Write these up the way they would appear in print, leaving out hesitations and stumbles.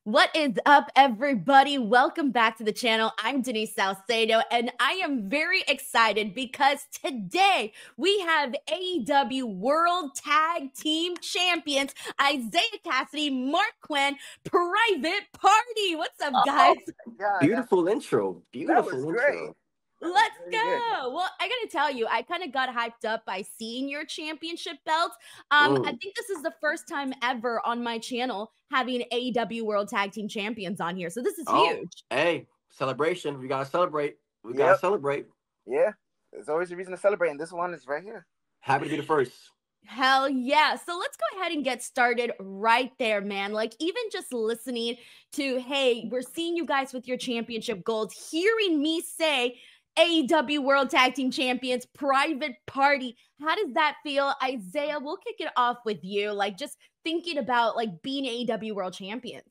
What is up, everybody? Welcome back to the channel. I'm Denise Salcedo, and I am very excited because today we have AEW World Tag Team Champions Isiah Kassidy, Marq Quen, Private Party. What's up, guys? God, Beautiful intro. that was Beautiful great. intro. Let's go. Well, I gotta tell you, I kind of got hyped up by seeing your championship belt. I think this is the first time ever on my channel having AEW World Tag Team Champions on here. So this is huge. Hey, celebration. We gotta celebrate. We gotta Yep. celebrate. Yeah, there's always a reason to celebrate, and this one is right here. Happy to be the first. Hell yeah. So let's go ahead and get started right there, man. Like, even just listening to, hey, we're seeing you guys with your championship gold, hearing me say AEW World Tag Team Champions, Private Party. How does that feel? Isiah, we'll kick it off with you. Like, just thinking about like being AEW World Champions.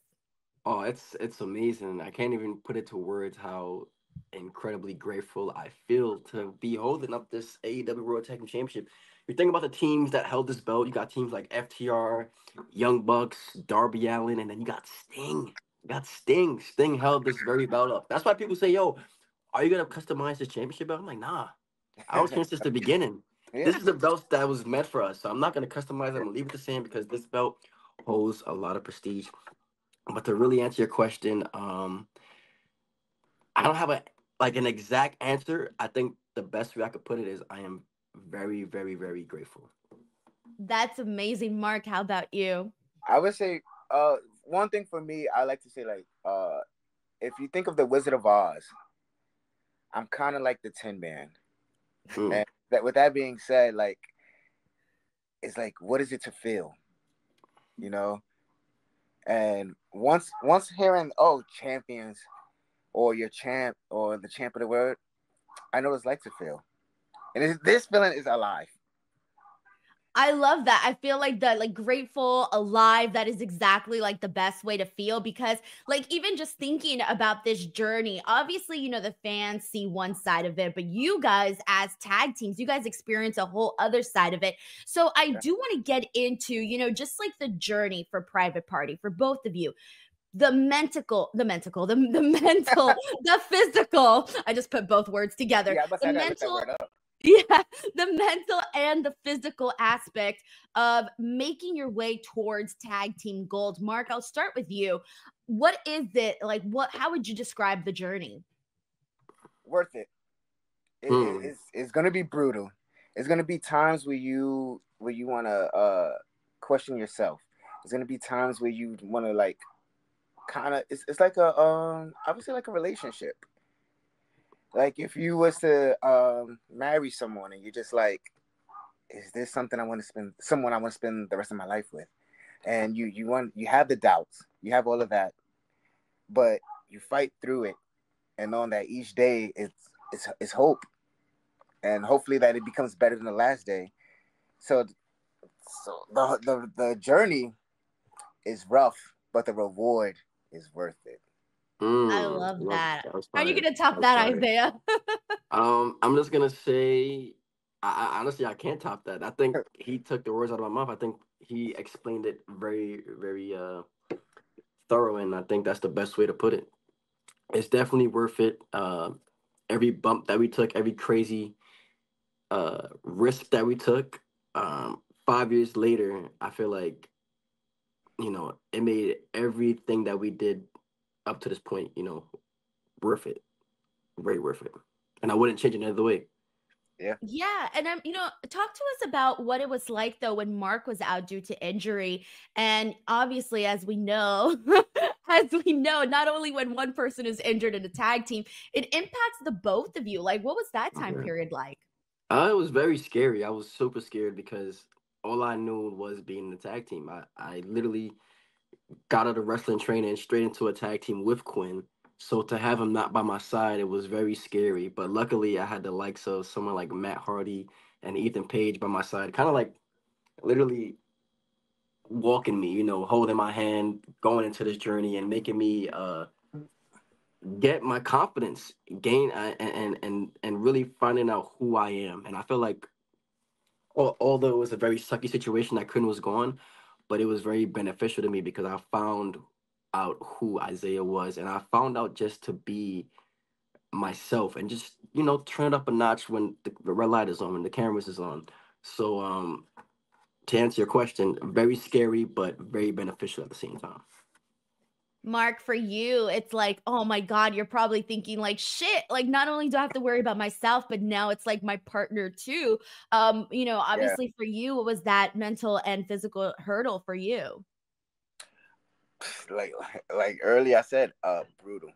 Oh, it's amazing. I can't even put it to words how incredibly grateful I feel to be holding up this AEW World Tag Team Championship. You think about the teams that held this belt. You got teams like FTR, Young Bucks, Darby Allin, and then you got Sting. You got Sting. Sting held this very belt up. That's why people say, "Yo, are you gonna customize this championship belt?" I'm like, nah. I was here since the beginning. Yeah. This is the belt that was meant for us. So I'm not gonna customize it. I'm gonna leave it the same because this belt holds a lot of prestige. But to really answer your question, I don't have an exact answer. I think the best way I could put it is I am very, very, very grateful. That's amazing. Marq, how about you? I would say, one thing for me, I like to say, like, if you think of the Wizard of Oz, I'm kind of like the Tin Man. And with that being said, like, it's like, what is it to feel, you know? And once hearing, oh, champions, or your champ, or the champ of the world, I know what it's like to feel, and this feeling is alive. I love that. I feel like that, like, grateful, alive, that is exactly like the best way to feel because, like, even just thinking about this journey, obviously, you know, the fans see one side of it, but you guys, as tag teams, you guys experience a whole other side of it. So I do want to get into, you know, just like the journey for Private Party for both of you. The mental, the physical. I just put both words together. Yeah, I must The have to look that mental. word up. Yeah, the mental and the physical aspect of making your way towards tag team gold. Marq, I'll start with you. What is it like? How would you describe the journey? Worth it. It's gonna be brutal. It's gonna be times where you want to question yourself. It's gonna be times where you want to, like, kind of. It's like a I would say like a relationship. Like, if you was to marry someone and you're just like, is this something I want to spend the rest of my life with? And you have the doubts, you have all of that, but you fight through it, and knowing that each day it's hope, and hopefully that it becomes better than the last day. So the journey is rough, but the reward is worth it. I love that. That was How are you fire. gonna top That that, was Isiah? I'm just gonna say, I honestly I can't top that. I think he took the words out of my mouth. I think he explained it very, very thorough, and I think that's the best way to put it. It's definitely worth it. Every bump that we took, every crazy risk that we took. 5 years later, I feel like, you know, it made everything that we did up to this point, you know, worth it. Very worth it. And I wouldn't change it another way. Yeah, and you know, talk to us about what it was like though when Marq was out due to injury, and obviously, as we know, not only when one person is injured in a tag team, it impacts the both of you. Like, what was that time period like? It was very scary. I was super scared because all I knew was being in the tag team. I literally got out of wrestling training straight into a tag team with Quen. So to have him not by my side, it was very scary. But luckily, I had the likes of someone like Matt Hardy and Ethan Page by my side, kind of like literally walking me, you know, holding my hand, going into this journey and making me get my confidence, gain and really finding out who I am. And I feel like although it was a very sucky situation that Quen was gone, but it was very beneficial to me because I found out who Isiah was, and I found out just to be myself and just turn it up a notch when the red light is on, when the cameras is on. So to answer your question, very scary but very beneficial at the same time. Marq, for you, it's like, oh my God, you're probably thinking like, shit, like not only do I have to worry about myself, but now it's like my partner too. Obviously for you, what was that mental and physical hurdle for you? Like earlier I said, brutal.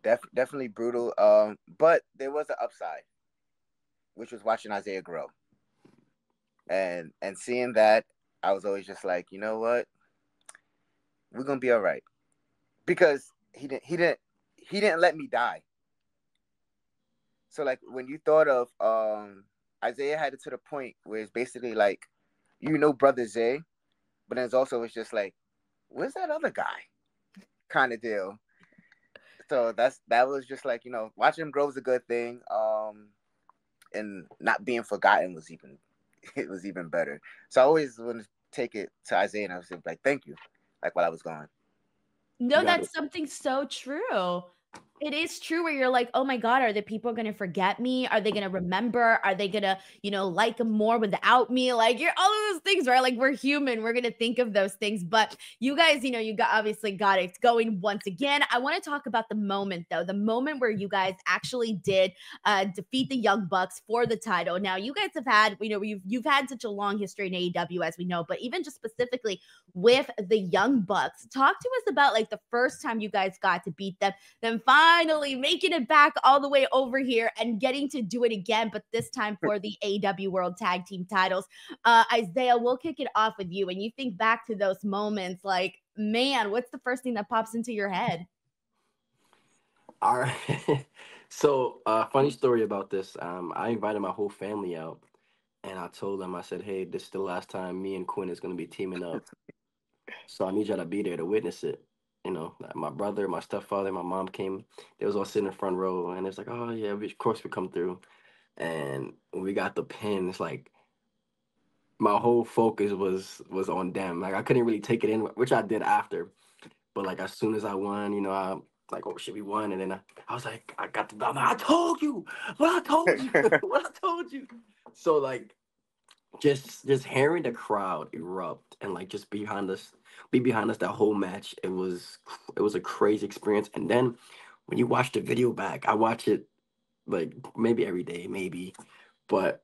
Definitely brutal. But there was an upside, which was watching Isiah grow. And seeing that, I was always just like, you know what? We're gonna be all right. Because he didn't let me die. So like when you thought of Isiah had it to the point where it's basically like, Brother Zay, but then it's just like, where's that other guy? Kind of deal. So that was just like, watching him grow was a good thing. And not being forgotten was even better. So I always want to take it to Isiah and I was like, thank you. Like while I was gone. No, that's something so true. It is true where you're like, oh my God, are the people going to forget me? Are they going to remember? Are they going to, like them more without me? Like you're all of those things, right? Like we're human. We're going to think of those things. But you guys, obviously got it going once again. I want to talk about the moment though, the moment where you guys actually did defeat the Young Bucks for the title. Now you guys have had, you've had such a long history in AEW as we know, but even just specifically with the Young Bucks, talk to us about like the first time you guys got to beat them, then finally making it back all the way over here and getting to do it again, but this time for the AEW World Tag Team titles. Isiah, we'll kick it off with you. When you think back to those moments, like, man, what's the first thing that pops into your head? All right. So, funny story about this. I invited my whole family out, and I told them, I said, hey, this is the last time me and Quen is going to be teaming up. So I need y'all to be there to witness it. My brother, my stepfather, my mom came. They was all sitting in the front row, and it's like, oh yeah, of course we come through. And when we got the pin, it's like my whole focus was on them. Like I couldn't really take it in, which I did after. But like as soon as I won, I like, oh shit, we won. And then I was like, I got the belt. I told you what I told you, what I told you. So like just hearing the crowd erupt and like just be behind us that whole match, it was a crazy experience. And then when you watch the video back, I watch it like maybe every day, but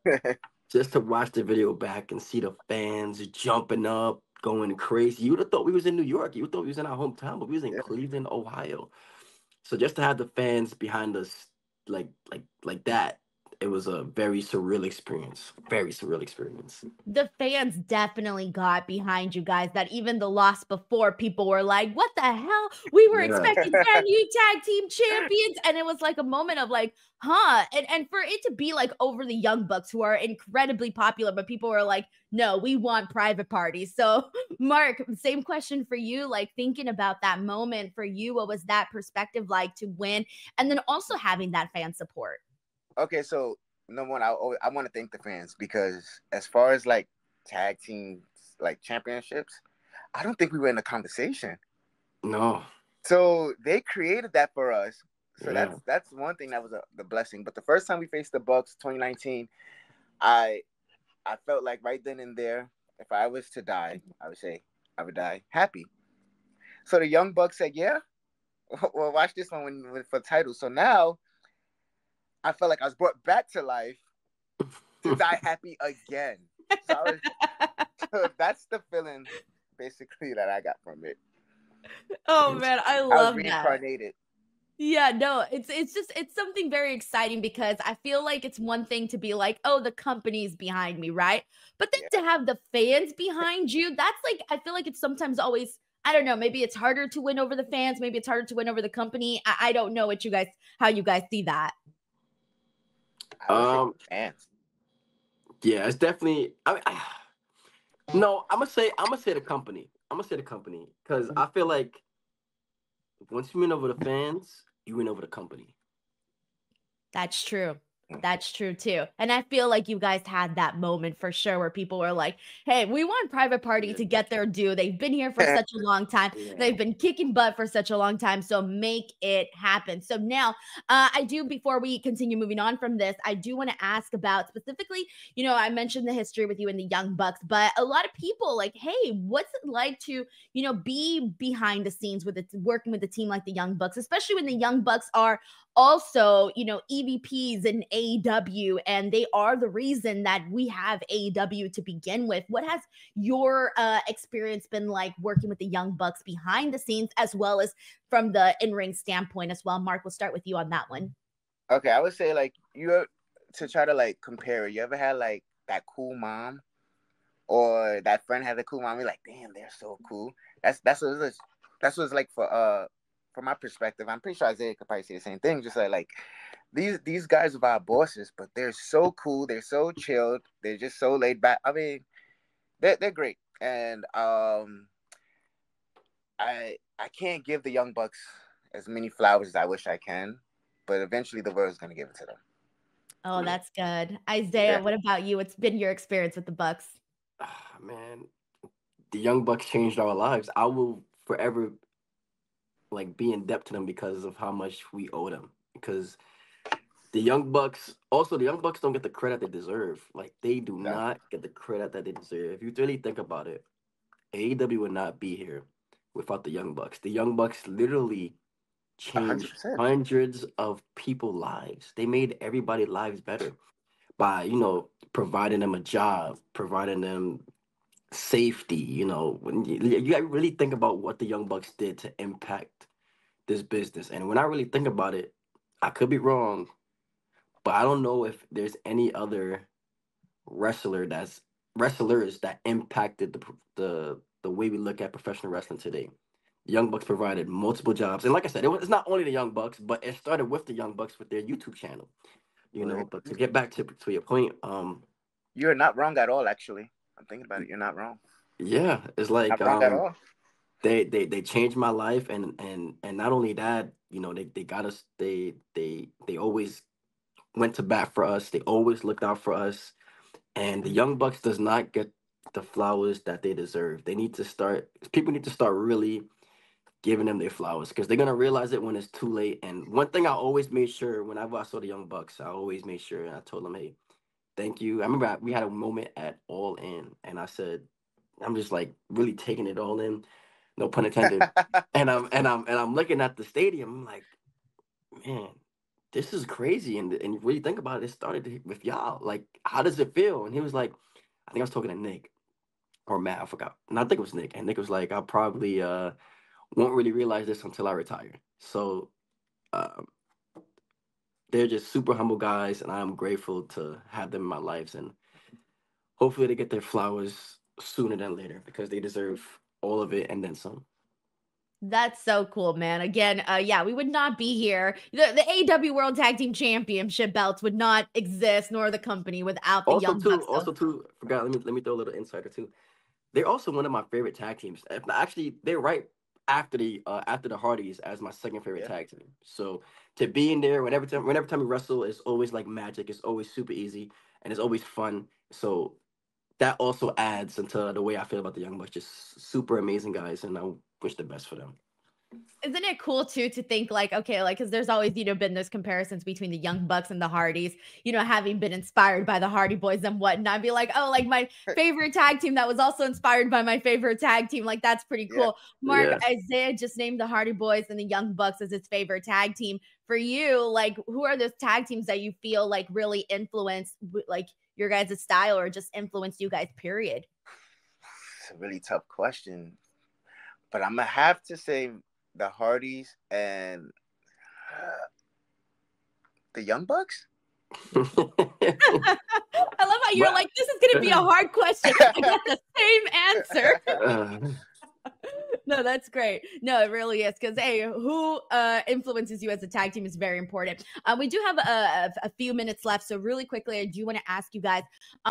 just to watch the video back and see the fans jumping up, going crazy. You would have thought we was in New York. You would thought we was in our hometown, but we was in Cleveland, Ohio. So just to have the fans behind us like that, it was a very surreal experience. Very surreal experience. The fans definitely got behind you guys. That even the loss before, people were like, what the hell? We were expecting brand new tag team champions. And it was like a moment of like, huh? And for it to be like over the Young Bucks, who are incredibly popular, but people were like, no, we want private parties. So Marq, same question for you. Like thinking about that moment for you, what was that perspective like to win? And then also having that fan support? Okay, so number one, I want to thank the fans because as far as like tag team like championships, I don't think we were in the conversation. No. So they created that for us. So that's one thing that was the blessing. But the first time we faced the Bucks, 2019, I felt like right then and there, if I was to die, I would say I would die happy. So the Young Bucks said, "Yeah, well, watch this one for title." So now I felt like I was brought back to life to die happy again. So that's the feeling basically that I got from it. Oh man, I love was reincarnated. Yeah, no, it's something very exciting because I feel like it's one thing to be like, oh, the company's behind me, right? But then to have the fans behind you, that's like, I feel like it's sometimes always, I don't know, maybe it's harder to win over the fans, maybe it's harder to win over the company. I don't know how you guys see that. Fans. Yeah, it's definitely. No, I'm gonna say the company. Because I feel like once you win over the fans, you win over the company. That's true. That's true too. And I feel like you guys had that moment for sure where people were like, hey, we want Private Party to get their due. They've been here for such a long time. They've been kicking butt for such a long time. So make it happen. So now before we continue moving on from this, I do want to ask about specifically, I mentioned the history with you and the Young Bucks, but a lot of people like, hey, what's it like to, be behind the scenes with it, working with a team like the Young Bucks, especially when the Young Bucks are also, EVPs in AEW, and they are the reason that we have AEW to begin with. What has your experience been like working with the Young Bucks behind the scenes, as well as from the in-ring standpoint as well? Marq, we'll start with you on that one. Okay, I would say like to try to like compare it. You ever had like that cool mom, or that friend had a cool mom? You're like, damn, they're so cool. That's what it's like for from my perspective. I'm pretty sure Isiah could probably say the same thing. Just like these guys are our bosses, but they're so cool. They're so chilled. They're just so laid back. I mean, they're great. And I can't give the Young Bucks as many flowers as I wish I can, but eventually the world's gonna give it to them. Oh, that's good. Isiah, what about you? What's been your experience with the Bucks? Man, the Young Bucks changed our lives. I will forever like be in debt to them because of how much we owe them. Because the Young Bucks don't get the credit they deserve. Like, they do not get the credit that they deserve. If you really think about it, AEW would not be here without the Young Bucks. The Young Bucks literally changed 100%. hundreds of people's lives. They made everybody's lives better by, providing them a job, providing them safety. When you really think about what the Young Bucks did to impact this business. And when I really think about it, I could be wrong, but I don't know if there's any other wrestlers that impacted the way we look at professional wrestling today. The Young Bucks provided multiple jobs, and like I said, it's not only the Young Bucks, but it started with the Young Bucks with their YouTube channel. But to get back to your point, you're not wrong at all. Actually, I'm thinking about it. You're not wrong. Yeah, it's like not wrong at all. They changed my life, and not only that, they got us. They always went to bat for us. They always looked out for us. And the Young Bucks does not get the flowers that they deserve. People need to start really giving them their flowers, because they're gonna realize it when it's too late. And one thing I always made sure whenever I saw the Young Bucks, I always made sure, and I told them, hey, thank you. I remember we had a moment at All In, and I said, I'm just like really taking it all in, no pun intended. and I'm looking at the stadium. I'm like, man, this is crazy. And you really think about it, it started with y'all. Like, how does it feel? And he was like, I think I was talking to Nick or Matt, I forgot. And I think it was Nick. And Nick was like, I probably won't really realize this until I retire. So they're just super humble guys, and I'm grateful to have them in my lives. And hopefully they get their flowers sooner than later, because they deserve all of it and then some. That's so cool, man. Again, we would not be here. The AEW World Tag Team Championship belts would not exist, nor the company, without the Young Bucks. Forgot. Let me throw a little insider too. They're also one of my favorite tag teams. Actually, they're right after the Hardys as my second favorite tag team. So to be in there whenever time we wrestle is always like magic. It's always super easy, and it's always fun. So that also adds into the way I feel about the Young Bucks. Just super amazing guys, and I wish the best for them. Isn't it cool too to think like, okay, like, because there's always, been those comparisons between the Young Bucks and the Hardys, having been inspired by the Hardy Boys and whatnot. I'd be like, oh, like my favorite tag team that was also inspired by my favorite tag team. Like, that's pretty cool. Yeah. Marq, Isiah just named the Hardy Boys and the Young Bucks as his favorite tag team. For you, like, who are those tag teams that you feel like really influenced like your guys' style, or just influenced you guys, period? It's a really tough question, but I'm going to have to say the Hardys and the Young Bucks. I love how you're like, this is going to be a hard question. I got the same answer. No, that's great. No, it really is. Because, hey, who influences you as a tag team is very important. We do have a few minutes left. So really quickly, I do want to ask you guys,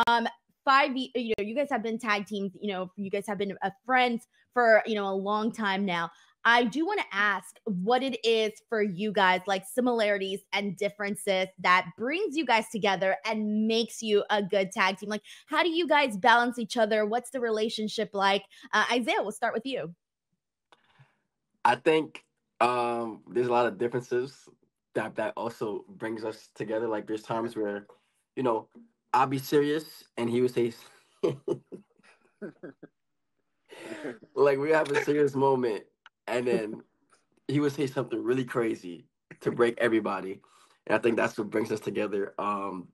you guys have been tag teams, you guys have been friends for, a long time now. I do want to ask what it is for you guys, like similarities and differences that brings you guys together and makes you a good tag team. Like, how do you guys balance each other? What's the relationship like? Isiah, we'll start with you. I think there's a lot of differences that also brings us together. Like there's times where, you know, I'll be serious and he would say like we have a serious moment and then he would say something really crazy to break everybody. And I think that's what brings us together. Also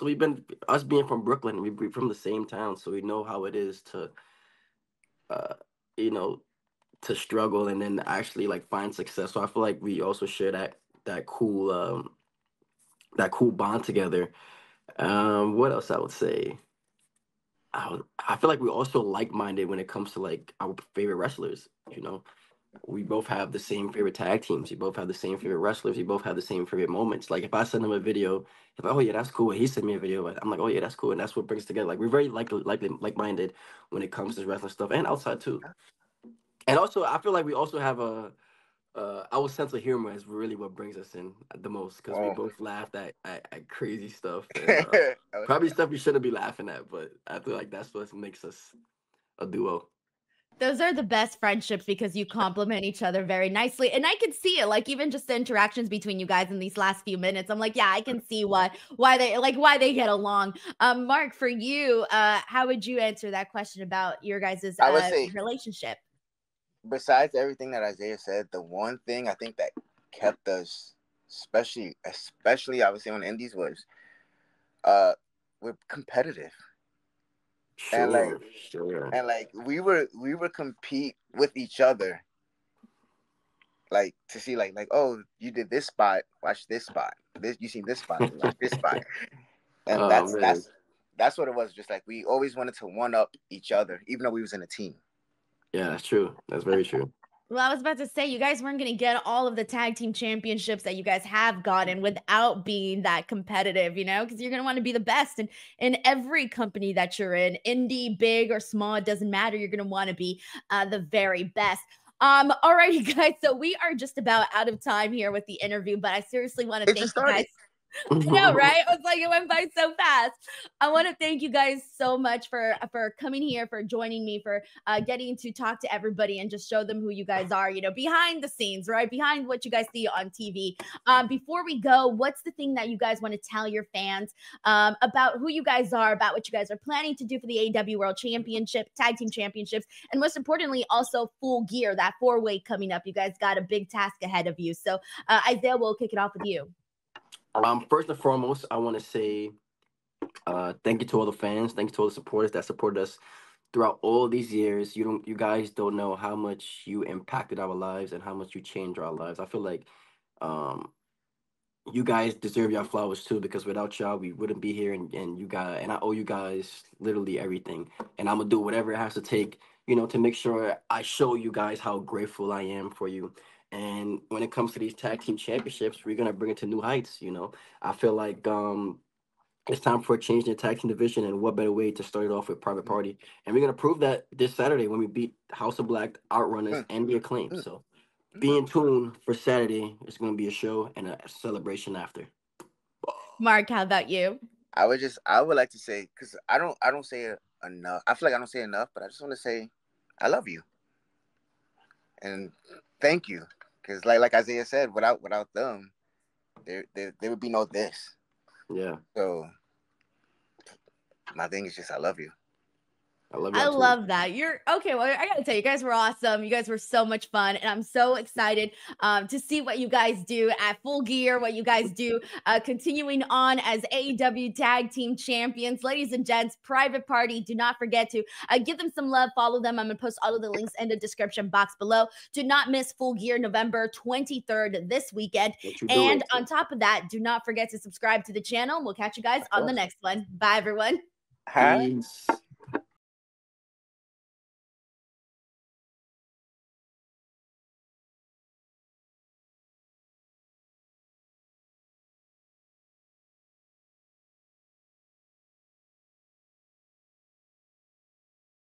we've been us being from Brooklyn, we're from the same town, so we know how it is to uh you know to struggle and then actually like find success. So I feel like we also share that cool bond together. What else I would say? I feel like we're also like-minded when it comes to like our favorite wrestlers. We both have the same favorite tag teams. We both have the same favorite wrestlers. We both have the same favorite moments. Like if I send him a video, if oh yeah, that's cool. He sent me a video. I'm like, oh yeah, that's cool. And that's what brings us together. Like we're very like-minded when it comes to wrestling stuff and outside too. And also, I feel like we also have our sense of humor is really what brings us in the most because we both laughed at crazy stuff and probably stuff we shouldn't be laughing at, but I feel like that's what makes us a duo. Those are the best friendships because you complement each other very nicely. And I can see it, like even just the interactions between you guys in these last few minutes. I'm like, yeah, I can see why they get along. Marq, for you, how would you answer that question about your guys' relationship? Besides everything that Isiah said, the one thing I think that kept us, especially I would say on Indies, was we're competitive. Sure. And like we were compete with each other, like to see like oh, you did this spot, watch this spot. You seen this spot, watch this spot. And that's what it was. Just like we always wanted to one up each other, even though we was in a team. Yeah, that's true. That's very true. Well, I was about to say, you guys weren't going to get all of the tag team championships that you guys have gotten without being that competitive, because you're going to want to be the best in every company that you're in, indie, big or small, it doesn't matter. You're going to want to be the very best. All right, you guys. So we are just about out of time here with the interview, but I seriously want to thank you guys. I know, right? I was like, it went by so fast. I want to thank you guys so much for coming here, for joining me, for getting to talk to everybody and just show them who you guys are, behind the scenes, right? Behind what you guys see on TV. Before we go, what's the thing that you guys want to tell your fans about who you guys are, about what you guys are planning to do for the AEW World Championship, Tag Team Championships, and most importantly, also Full Gear, that 4-way coming up. You guys got a big task ahead of you. So Isiah, we'll kick it off with you. First and foremost, I want to say thank you to all the fans. Thank you to all the supporters that supported us throughout all these years. You guys don't know how much you impacted our lives and how much you changed our lives. I feel like you guys deserve your flowers too, because without y'all, we wouldn't be here. And I owe you guys literally everything. And I'm gonna do whatever it has to take, to make sure I show you guys how grateful I am for you. And when it comes to these tag team championships, we're gonna bring it to new heights. I feel like it's time for a change in the tag team division, and what better way to start it off with Private Party? And we're gonna prove that this Saturday when we beat House of Black, Outrunners, and the Acclaim. So be in tune for Saturday. It's gonna be a show and a celebration after. Marq, how about you? I would like to say, because I don't say it enough. I feel like I don't say enough, but I just want to say I love you and thank you. Because like Isiah said, without them, there would be no this. Yeah. So my thing is just I love you. I love that. You're okay. Well, I gotta tell you, you guys were awesome. You guys were so much fun, and I'm so excited to see what you guys do at Full Gear, what you guys do continuing on as AEW Tag Team Champions. Ladies and gents, Private Party, do not forget to give them some love, follow them. I'm gonna post all of the links in the description box below. Do not miss Full Gear November 23rd this weekend. And on top of that, do not forget to subscribe to the channel. We'll catch you guys on the next one. Bye, everyone. Peace.